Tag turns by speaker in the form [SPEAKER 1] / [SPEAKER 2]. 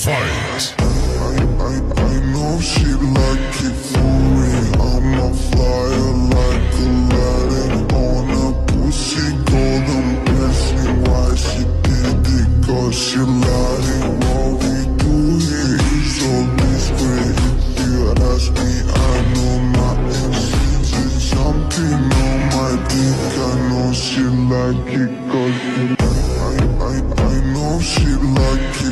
[SPEAKER 1] Fight.
[SPEAKER 2] I know she like it for me. I'm a flyer like Aladdin on a pussy golden blessing. Why she did it? Cause she lied. What we do here is so discreet. If you ask me, I know nothing. She's just jumping on my dick. I know she like it cause she I know she like it.